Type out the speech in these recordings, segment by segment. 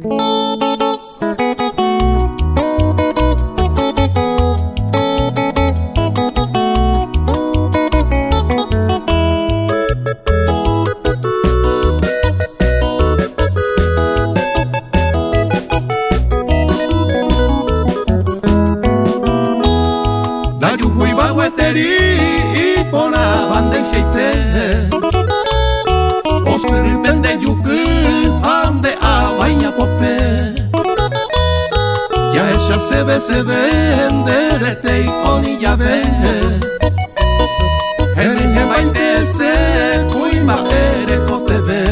Y por la banda y seite o sirven de yuku ande a baña pope ya ella se vende rete y con llave en el baile se cuima ere cotebe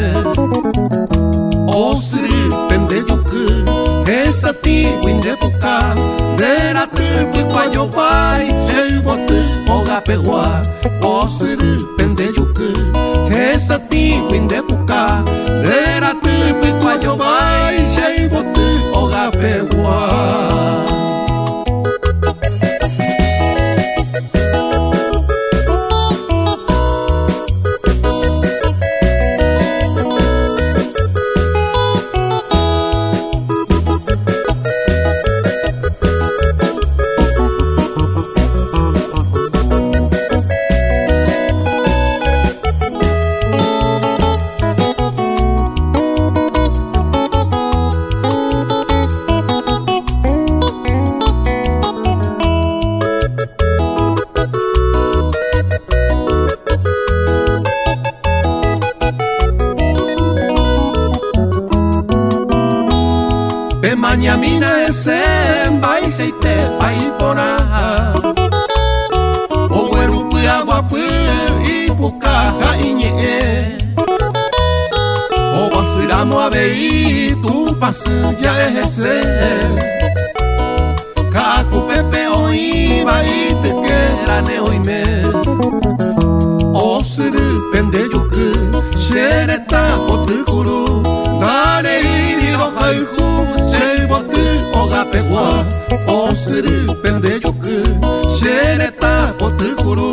o sirven de yuku esa ti winde puka de la tu cuayo bai se bote oga pegua o sirven de yuku esa ti winde puka de la tu cuayo bai se bote oga pegua. Mañamina ese bai seite bai pona o weru agua pu y puka iñe o vasiramo a vei tu pasilla ese kaku pepe oi bai te quera ne oi me o siru pende yuku shereta potukuru dare iri no haiku oga pegua o siru pende yuku shereta potukuru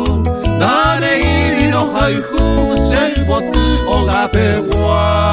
dare iri no haiku sei botu oga pegua.